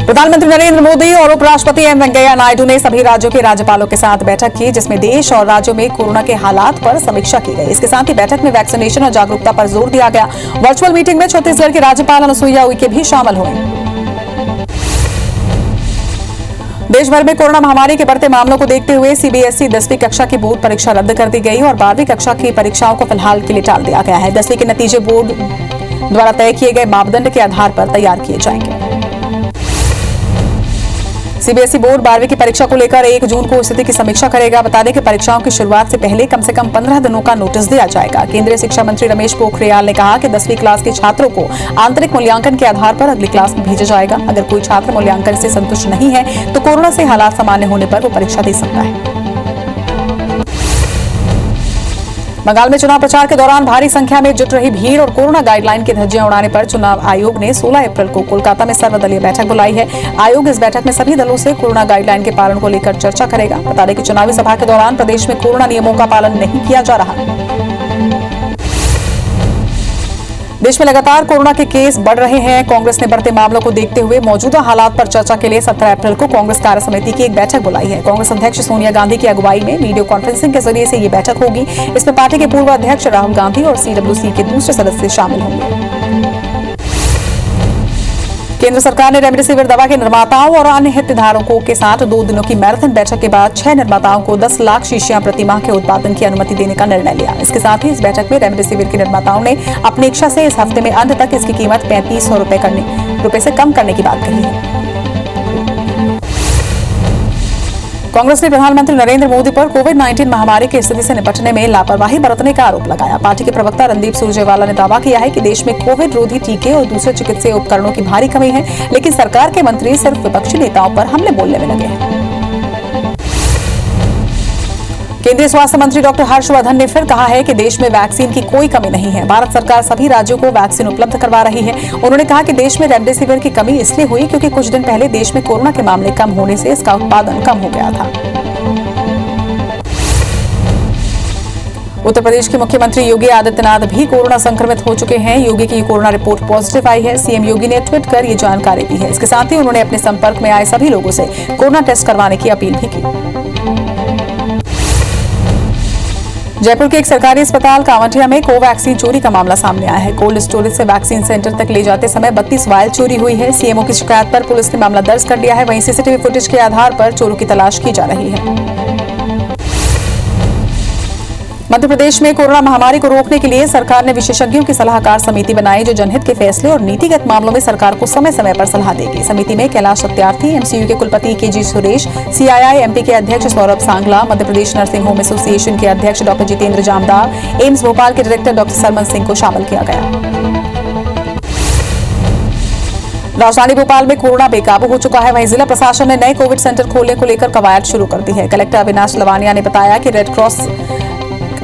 प्रधानमंत्री नरेंद्र मोदी और उपराष्ट्रपति एम वेंकैया नायडू ने सभी राज्यों के राज्यपालों के साथ बैठक की, जिसमें देश और राज्यों में कोरोना के हालात पर समीक्षा की गई। इसके साथ ही बैठक में वैक्सीनेशन और जागरूकता पर जोर दिया गया। वर्चुअल मीटिंग में छत्तीसगढ़ की राज्यपाल अनुसुईया उइके भी शामिल हुई। देश भर में कोरोना महामारी के बढ़ते मामलों को देखते हुए सीबीएसई 10वीं कक्षा की बोर्ड परीक्षा रद्द कर दी गई और 12वीं कक्षा की परीक्षाओं को फिलहाल के लिए टाल दिया गया है। 10वीं के नतीजे बोर्ड द्वारा तय किए गए मापदंड के आधार पर तैयार किए जाएंगे। सीबीएसई बोर्ड 12वीं की परीक्षा को लेकर 1 जून को स्थिति की समीक्षा करेगा। बता दें कि परीक्षाओं की शुरुआत से पहले कम से कम 15 दिनों का नोटिस दिया जाएगा। केंद्रीय शिक्षा मंत्री रमेश पोखरियाल ने कहा कि 10वीं क्लास के छात्रों को आंतरिक मूल्यांकन के आधार पर अगली क्लास में भेजा जाएगा। अगर कोई छात्र मूल्यांकन से संतुष्ट नहीं है तो कोरोना से हालात सामान्य होने पर वो परीक्षा दे सकता है। बंगाल में चुनाव प्रचार के दौरान भारी संख्या में जुट रही भीड़ और कोरोना गाइडलाइन की धज्जियां उड़ाने पर चुनाव आयोग ने 16 अप्रैल को कोलकाता में सर्वदलीय बैठक बुलाई है। आयोग इस बैठक में सभी दलों से कोरोना गाइडलाइन के पालन को लेकर चर्चा करेगा। बता दें कि चुनावी सभा के दौरान प्रदेश में कोरोना नियमों का पालन नहीं किया जा रहा। देश में लगातार कोरोना के केस बढ़ रहे हैं। कांग्रेस ने बढ़ते मामलों को देखते हुए मौजूदा हालात पर चर्चा के लिए 17 अप्रैल को कांग्रेस कार्य समिति की एक बैठक बुलाई है। कांग्रेस अध्यक्ष सोनिया गांधी की अगुवाई में वीडियो कॉन्फ्रेंसिंग के जरिए से ये बैठक होगी। इसमें पार्टी के पूर्व अध्यक्ष राहुल गांधी और सीडब्ल्यूसी के दूसरे सदस्य शामिल होंगे। केंद्र सरकार ने रेमडेसिविर दवा के निर्माताओं और अन्य हितधारकों के साथ 2 दिनों की मैराथन बैठक के बाद 6 निर्माताओं को 10 लाख शीशियां प्रति माह के उत्पादन की अनुमति देने का निर्णय लिया। इसके साथ ही इस बैठक में रेमडेसिविर के निर्माताओं ने अपनी इच्छा से इस हफ्ते में अंत तक इसकी कीमत 3500 रुपए से कम करने की बात कही है। कांग्रेस ने प्रधानमंत्री नरेंद्र मोदी पर कोविड-19 महामारी की स्थिति से निपटने में लापरवाही बरतने का आरोप लगाया। पार्टी के प्रवक्ता रणदीप सुरजेवाला ने दावा किया है कि देश में कोविड रोधी टीके और दूसरे चिकित्सीय उपकरणों की भारी कमी है, लेकिन सरकार के मंत्री सिर्फ विपक्षी नेताओं पर हमले बोलने में लगे हैं। केंद्रीय स्वास्थ्य मंत्री डॉक्टर हर्षवर्धन ने फिर कहा है कि देश में वैक्सीन की कोई कमी नहीं है। भारत सरकार सभी राज्यों को वैक्सीन उपलब्ध करवा रही है। उन्होंने कहा कि देश में रेमडेसिविर की कमी इसलिए हुई क्योंकि कुछ दिन पहले देश में कोरोना के मामले कम होने से इसका उत्पादन कम हो गया था। उत्तर प्रदेश के मुख्यमंत्री योगी आदित्यनाथ भी कोरोना संक्रमित हो चुके हैं। योगी की कोरोना रिपोर्ट पॉजिटिव आई है। सीएम योगी ने ट्वीट कर ये जानकारी दी है। इसके साथ ही उन्होंने अपने संपर्क में आए सभी लोगों से कोरोना टेस्ट करवाने की अपील भी की। जयपुर के एक सरकारी अस्पताल कावंटिया में कोवैक्सीन चोरी का मामला सामने आया है। कोल्ड स्टोरेज से वैक्सीन सेंटर तक ले जाते समय 32 वायल चोरी हुई है। सीएमओ की शिकायत पर पुलिस ने मामला दर्ज कर लिया है। वहीं सीसीटीवी फुटेज के आधार पर चोरों की तलाश की जा रही है। मध्य प्रदेश में कोरोना महामारी को रोकने के लिए सरकार ने विशेषज्ञों की सलाहकार समिति बनाई, जो जनहित के फैसले और नीतिगत मामलों में सरकार को समय समय पर सलाह देगी। समिति में कैलाश सत्यार्थी, एमसीयू के कुलपति केजी सुरेश, सीआईआई एमपी के अध्यक्ष Saurabh Sangla, Madhya Pradesh nursing home association के अध्यक्ष डॉक्टर जितेंद्र जामदार, एम्स भोपाल के डायरेक्टर डॉक्टर सरमन सिंह को शामिल किया गया। राजधानी भोपाल में कोरोना बेकाबू हो चुका है। वहीं जिला प्रशासन ने नए कोविड सेंटर खोलने को लेकर कवायद शुरू कर दी है। कलेक्टर अविनाश लवानिया ने बताया कि रेड क्रॉस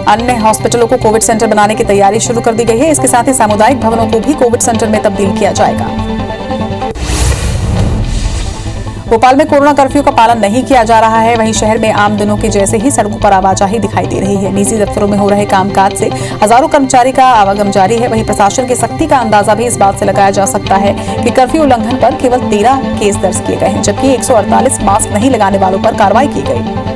अन्य हॉस्पिटलों को कोविड सेंटर बनाने की तैयारी शुरू कर दी गई है। इसके साथ ही सामुदायिक भवनों को भी कोविड सेंटर में तब्दील किया जाएगा। भोपाल में कोरोना कर्फ्यू का पालन नहीं किया जा रहा है। वहीं शहर में आम दिनों के जैसे ही सड़कों पर आवाजाही दिखाई दे रही है। निजी दफ्तरों में हो रहे कामकाज से हजारों कर्मचारी का आवागमन जारी है। वहीं प्रशासन की सख्ती का अंदाजा भी इस बात से लगाया जा सकता है कि कर्फ्यू उल्लंघन पर केवल 13 केस दर्ज किए गए हैं, जबकि 148 मास्क नहीं लगाने वालों पर कार्रवाई की गई।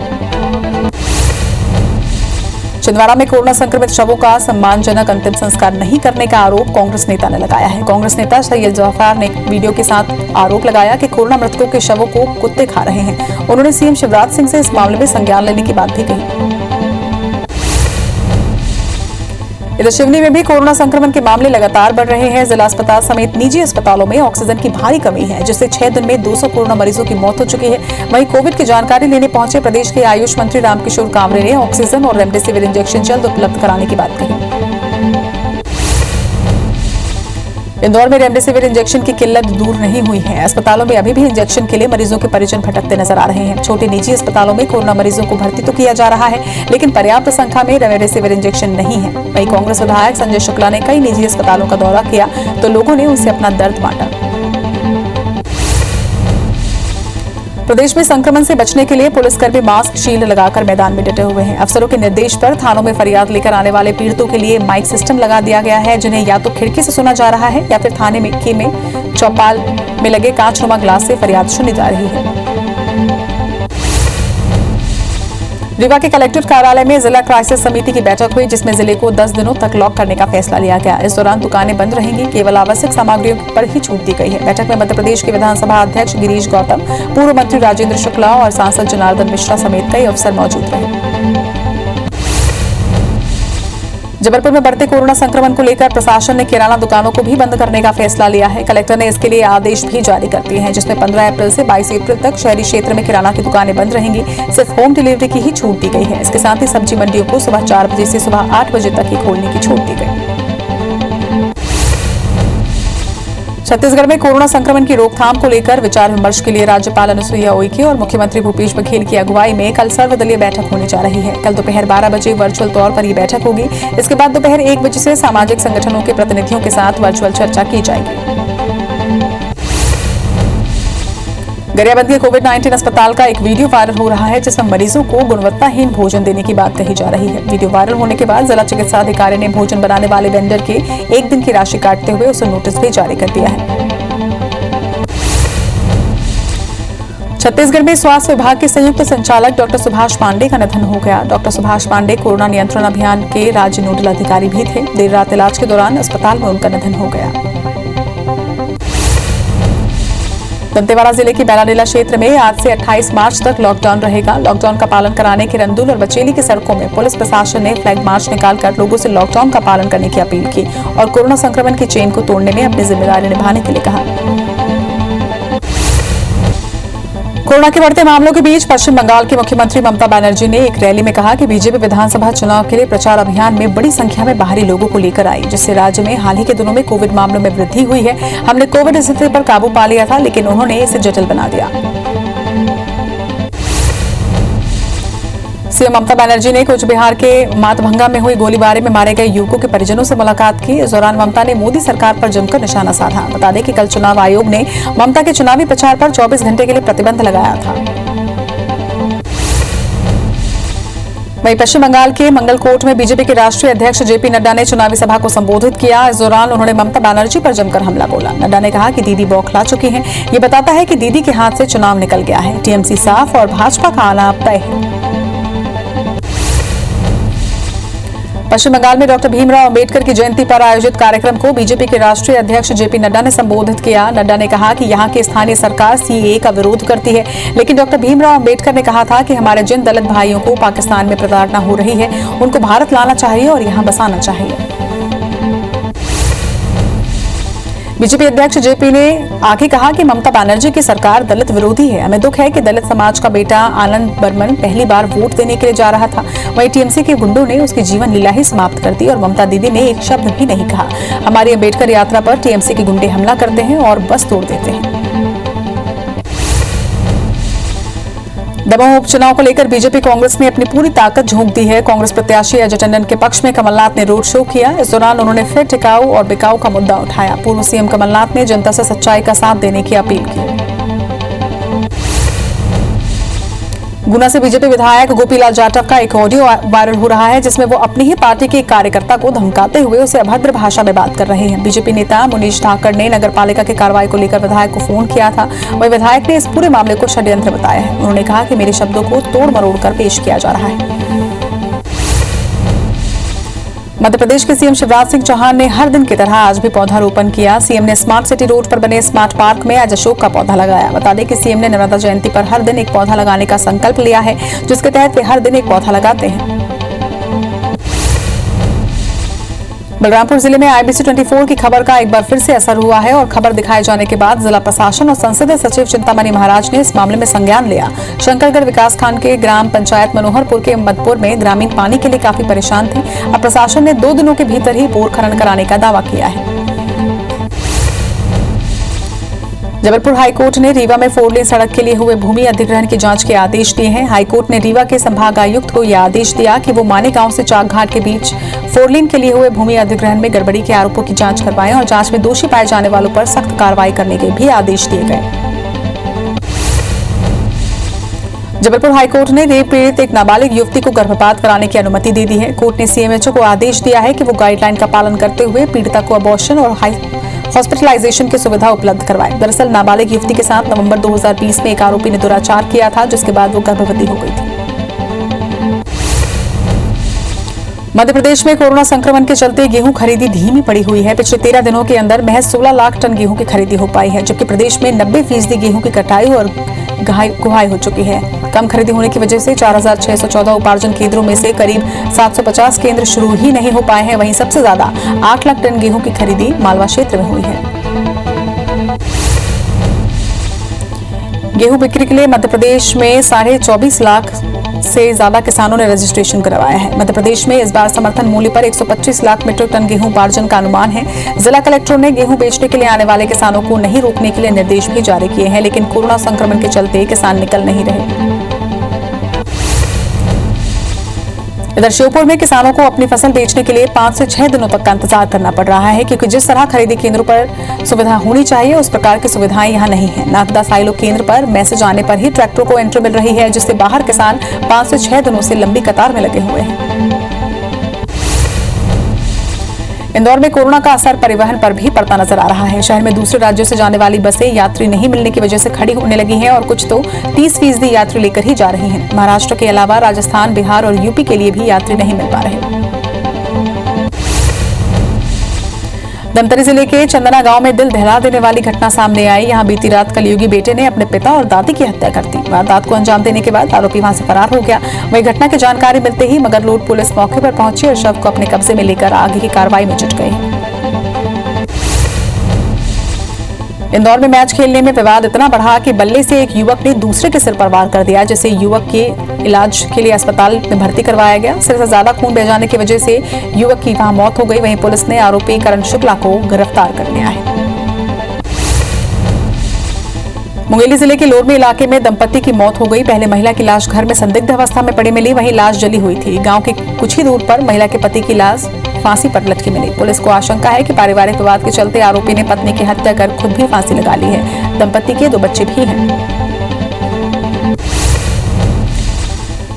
छिंदवाड़ा में कोरोना संक्रमित शवों का सम्मानजनक अंतिम संस्कार नहीं करने का आरोप कांग्रेस नेता ने लगाया है। कांग्रेस नेता सैयद जफर ने वीडियो के साथ आरोप लगाया कि कोरोना मृतकों के शवों को कुत्ते खा रहे हैं। उन्होंने सीएम शिवराज सिंह से इस मामले में संज्ञान लेने की बात भी कही। इधर सिवनी में भी कोरोना संक्रमण के मामले लगातार बढ़ रहे हैं। जिला अस्पताल समेत निजी अस्पतालों में ऑक्सीजन की भारी कमी है, जिससे 6 दिन में 200 कोरोना मरीजों की मौत हो चुकी है। वहीं कोविड की जानकारी लेने पहुंचे प्रदेश के आयुष मंत्री रामकिशोर कांवरे ने ऑक्सीजन और रेमडेसिविर इंजेक्शन जल्द उपलब्ध कराने की बात कही। इंदौर में रेमडेसिविर इंजेक्शन की किल्लत दूर नहीं हुई है। अस्पतालों में अभी भी इंजेक्शन के लिए मरीजों के परिजन भटकते नजर आ रहे हैं। छोटे निजी अस्पतालों में कोरोना मरीजों को भर्ती तो किया जा रहा है, लेकिन पर्याप्त संख्या में रेमडेसिविर इंजेक्शन नहीं है। वहीं कांग्रेस विधायक संजय शुक्ला ने कई निजी अस्पतालों का दौरा किया तो लोगों ने उनसे अपना दर्द बांटा। प्रदेश में संक्रमण से बचने के लिए पुलिसकर्मी मास्क शील्ड लगाकर मैदान में डटे हुए हैं। अफसरों के निर्देश पर थानों में फरियाद लेकर आने वाले पीड़ितों के लिए माइक सिस्टम लगा दिया गया है, जिन्हें या तो खिड़की से सुना जा रहा है या फिर थाने में चौपाल में लगे कांचनुमा ग्लास से फरियाद सुनी जा रही है। रीवा के कलेक्टर कार्यालय में जिला क्राइसिस समिति की बैठक हुई, जिसमें जिले को 10 दिनों तक लॉक करने का फैसला लिया गया। इस दौरान दुकानें बंद रहेंगी, केवल आवश्यक सामग्रियों पर ही छूट दी गई है। बैठक में मध्य प्रदेश के विधानसभा अध्यक्ष गिरीश गौतम, पूर्व मंत्री राजेंद्र शुक्ला और सांसद जनार्दन मिश्रा समेत कई अफसर मौजूद रहे। जबलपुर में बढ़ते कोरोना संक्रमण को लेकर प्रशासन ने किराना दुकानों को भी बंद करने का फैसला लिया है। कलेक्टर ने इसके लिए आदेश भी जारी कर दिए हैं, जिसमें 15 अप्रैल से 22 अप्रैल तक शहरी क्षेत्र में किराना की दुकानें बंद रहेंगी। सिर्फ होम डिलीवरी की ही छूट दी गई है। इसके साथ ही सब्जी मंडियों को सुबह 4 बजे से सुबह 8 बजे तक ही खोलने की छूट दी गई। छत्तीसगढ़ में कोरोना संक्रमण की रोकथाम को लेकर विचार विमर्श के लिए राज्यपाल अनुसुईया उइके और मुख्यमंत्री भूपेश बघेल की अगुवाई में कल सर्वदलीय बैठक होने जा रही है। कल दोपहर 12 बजे वर्चुअल तौर पर यह बैठक होगी। इसके बाद दोपहर 1 बजे से सामाजिक संगठनों के प्रतिनिधियों के साथ वर्चुअल चर्चा की जाएगी। गरियाबंद के कोविड-19 अस्पताल का एक वीडियो वायरल हो रहा है, जिसमें मरीजों को गुणवत्ताहीन भोजन देने की बात कही जा रही है। वीडियो वायरल होने के बाद जिला चिकित्सा अधिकारी ने भोजन बनाने वाले वेंडर के 1 दिन की राशि काटते हुए उसे नोटिस भी जारी कर दिया है। छत्तीसगढ़ में स्वास्थ्य विभाग के संयुक्त संचालक डॉक्टर सुभाष पांडे का निधन हो गया। डॉक्टर सुभाष पांडे कोरोना नियंत्रण अभियान के राज्य नोडल अधिकारी भी थे। देर रात इलाज के दौरान अस्पताल में उनका निधन हो गया। दंतेवाड़ा जिले के बैलाडीला क्षेत्र में आज से 28 मार्च तक लॉकडाउन रहेगा। लॉकडाउन का पालन कराने के रंदुल और बचेली की सड़कों में पुलिस प्रशासन ने फ्लैग मार्च निकालकर लोगों से लॉकडाउन का पालन करने की अपील की और कोरोना संक्रमण की चेन को तोड़ने में अपनी जिम्मेदारी निभाने के लिए कहा। कोरोना के बढ़ते मामलों के बीच पश्चिम बंगाल की मुख्यमंत्री ममता बनर्जी ने एक रैली में कहा कि बीजेपी विधानसभा चुनाव के लिए प्रचार अभियान में बड़ी संख्या में बाहरी लोगों को लेकर आई, जिससे राज्य में हाल ही के दिनों में कोविड मामलों में वृद्धि हुई है। हमने कोविड स्थिति पर काबू पा लिया था, लेकिन उन्होंने इसे जटिल बना दिया। सीएम ममता बनर्जी ने कुछ बिहार के मातभंगा में हुई गोलीबारी में मारे गए युवकों के परिजनों से मुलाकात की। इस दौरान ममता ने मोदी सरकार पर जमकर निशाना साधा। बता दें कि कल चुनाव आयोग ने ममता के चुनावी प्रचार पर 24 घंटे के लिए प्रतिबंध लगाया था। वहीं पश्चिम बंगाल के मंगलकोट में बीजेपी के राष्ट्रीय अध्यक्ष जेपी नड्डा ने चुनावी सभा को संबोधित किया। इस दौरान उन्होंने ममता बनर्जी पर जमकर हमला बोला। नड्डा ने कहा कि दीदी बौखला चुकी हैं। ये बताता है कि दीदी के हाथ से चुनाव निकल गया है। टीएमसी साफ और भाजपा का आना तय है। पश्चिम बंगाल में डॉक्टर भीमराव अंबेडकर की जयंती पर आयोजित कार्यक्रम को बीजेपी के राष्ट्रीय अध्यक्ष जेपी नड्डा ने संबोधित किया। नड्डा ने कहा कि यहां की स्थानीय सरकार सीएए का विरोध करती है, लेकिन डॉक्टर भीमराव अंबेडकर ने कहा था कि हमारे जिन दलित भाइयों को पाकिस्तान में प्रताड़ना हो रही है, उनको भारत लाना चाहिए और यहां बसाना चाहिए। बीजेपी अध्यक्ष जेपी ने आगे कहा कि ममता बनर्जी की सरकार दलित विरोधी है। हमें दुख है कि दलित समाज का बेटा आनंद बर्मन पहली बार वोट देने के लिए जा रहा था। वहीं टीएमसी के गुंडों ने उसकी जीवन लीला ही समाप्त कर दी और ममता दीदी ने एक शब्द भी नहीं कहा। हमारी अंबेडकर यात्रा पर टीएमसी के गुंडे हमला करते हैं और बस तोड़ देते हैं। दमोह उपचुनाव को लेकर बीजेपी कांग्रेस ने अपनी पूरी ताकत झोंक दी है। कांग्रेस प्रत्याशी अजय टंडन के पक्ष में कमलनाथ ने रोड शो किया। इस दौरान उन्होंने फिर टिकाऊ और बिकाऊ का मुद्दा उठाया। पूर्व सीएम कमलनाथ ने जनता से सच्चाई का साथ देने की अपील की। गुना से बीजेपी विधायक गोपीलाल जाटव का एक ऑडियो वायरल हो रहा है, जिसमें वो अपनी ही पार्टी के एक कार्यकर्ता को धमकाते हुए उसे अभद्र भाषा में बात कर रहे हैं। बीजेपी नेता मुनीश ठाकर ने नगर पालिका की कार्रवाई को लेकर विधायक को फोन किया था। वही विधायक ने इस पूरे मामले को षड्यंत्र बताया है। उन्होंने कहा कि मेरे शब्दों को तोड़ मरोड़ कर पेश किया जा रहा है। मध्य प्रदेश के सीएम शिवराज सिंह चौहान ने हर दिन की तरह आज भी पौधारोपण किया। सीएम ने स्मार्ट सिटी रोड पर बने स्मार्ट पार्क में आज अशोक का पौधा लगाया। बता दें कि सीएम ने नर्मदा जयंती पर हर दिन एक पौधा लगाने का संकल्प लिया है, जिसके तहत वे हर दिन एक पौधा लगाते हैं। बलरामपुर जिले में IBC 24 की खबर का एक बार फिर से असर हुआ है और खबर दिखाए जाने के बाद जिला प्रशासन और संसदीय सचिव चिंतामणि महाराज ने इस मामले में संज्ञान लिया। शंकरगढ़ विकासखंड के ग्राम पंचायत मनोहरपुर के मदपुर में ग्रामीण पानी के लिए काफी परेशान थे। अब प्रशासन ने 2 दिनों के भीतर ही बोर खनन कराने का दावा किया है। जबलपुर हाईकोर्ट ने रीवा में 4 लेन सड़क के लिए हुए भूमि अधिग्रहण की जांच के आदेश दिए हैं। हाईकोर्ट ने रीवा के संभागायुक्त को यह आदेश दिया कि वो मानेगांव से चाकघाट के बीच 4 लेन के लिए हुए भूमि अधिग्रहण में गड़बड़ी के आरोपों की जांच करवाएं और जांच में दोषी पाए जाने वालों पर सख्त कार्रवाई करने के भी आदेश दिए गए। जबलपुर हाईकोर्ट ने रेप पीड़ित एक नाबालिग युवती को गर्भपात कराने की अनुमति दे दी है। कोर्ट ने सीएमएचओ को आदेश दिया है कि वो गाइडलाइन का पालन करते हुए पीड़िता को अबॉर्शन और हॉस्पिटलाइजेशन की सुविधा उपलब्ध करवाए। दरअसल नाबालिग युवती के साथ नवंबर 2020 में एक आरोपी ने दुराचार किया था, जिसके बाद वो गर्भवती हो गई थी। मध्य प्रदेश में कोरोना संक्रमण के चलते गेहूं खरीदी धीमी पड़ी हुई है। पिछले 13 दिनों के अंदर महज 16 लाख टन गेहूं की खरीदी हो पाई है, जबकि प्रदेश में 90% गेहूं की कटाई और गुहाई हो चुकी है। कम खरीदी होने की वजह से 4614 उपार्जन केंद्रों में से करीब 750 केंद्र शुरू ही नहीं हो पाए हैं। वहीं सबसे ज्यादा 8 लाख टन गेहूं की खरीदी मालवा क्षेत्र में हुई है। गेहूं बिक्री के लिए मध्य प्रदेश में 24.5 लाख से ज्यादा किसानों ने रजिस्ट्रेशन करवाया है। मध्य प्रदेश में इस बार समर्थन मूल्य पर 125 लाख मीट्रिक टन गेहूं उपार्जन का अनुमान है। जिला कलेक्टरों ने गेहूं बेचने के लिए आने वाले किसानों को नहीं रोकने के लिए निर्देश भी जारी किए हैं, लेकिन कोरोना संक्रमण के चलते किसान निकल नहीं रहे। इधर श्योपुर में किसानों को अपनी फसल बेचने के लिए 5 से 6 दिनों तक का इंतजार करना पड़ रहा है, क्योंकि जिस तरह खरीदी केंद्रों पर सुविधा होनी चाहिए उस प्रकार की सुविधाएं यहां नहीं है। नागदा साइलो केंद्र पर मैसेज आने पर ही ट्रैक्टरों को एंट्री मिल रही है, जिससे बाहर किसान 5 से 6 दिनों से लंबी कतार में लगे हुए हैं। इंदौर में कोरोना का असर परिवहन पर भी पड़ता नजर आ रहा है। शहर में दूसरे राज्यों से जाने वाली बसें यात्री नहीं मिलने की वजह से खड़ी होने लगी हैं और कुछ तो 30% यात्री लेकर ही जा रही हैं। महाराष्ट्र के अलावा राजस्थान, बिहार और यूपी के लिए भी यात्री नहीं मिल पा रहे। धमतरी जिले के चंदना गांव में दिल दहला देने वाली घटना सामने आई। यहां बीती रात कलयुगी बेटे ने अपने पिता और दादी की हत्या कर दी। वारदात को अंजाम देने के बाद आरोपी वहां से फरार हो गया। वहीं घटना की जानकारी मिलते ही मगरलोड पुलिस मौके पर पहुंची और शव को अपने कब्जे में लेकर आगे की कार्रवाई में जुट गई। इंदौर में मैच खेलने में विवाद इतना बढ़ा कि बल्ले से एक युवक ने दूसरे के सिर पर वार कर दिया, जिससे युवक के इलाज के लिए अस्पताल में भर्ती करवाया गया। सिर से ज्यादा खून बह जाने की वजह से युवक की वहां मौत हो गई। वहीं पुलिस ने आरोपी करण शुक्ला को गिरफ्तार कर लिया है। मुंगेली जिले के लोरमी इलाके में दंपति की मौत हो गई। पहले महिला की लाश घर में संदिग्ध अवस्था में पड़ी मिली, वहीं लाश जली हुई थी। गांव के कुछ ही दूर पर महिला के पति की लाश फांसी पर लटकी मिली। पुलिस को आशंका है कि पारिवारिक विवाद के चलते आरोपी ने पत्नी की हत्या कर खुद भी फांसी लगा ली है। दंपति के 2 बच्चे भी हैं।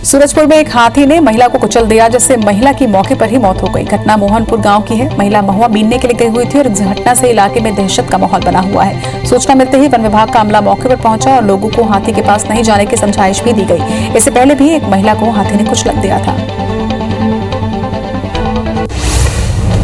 सूरजपुर में एक हाथी ने महिला को कुचल दिया, जिससे महिला की मौके पर ही मौत हो गई। घटना मोहनपुर गांव की है। महिला महुआ बीनने के लिए गई हुई थी और इस घटना से इलाके में दहशत का माहौल बना हुआ है। सूचना मिलते ही वन विभाग का अमला मौके पर पहुंचा और लोगों को हाथी के पास नहीं जाने की समझाइश भी दी गई। इससे पहले भी एक महिला को हाथी ने कुचल दिया था।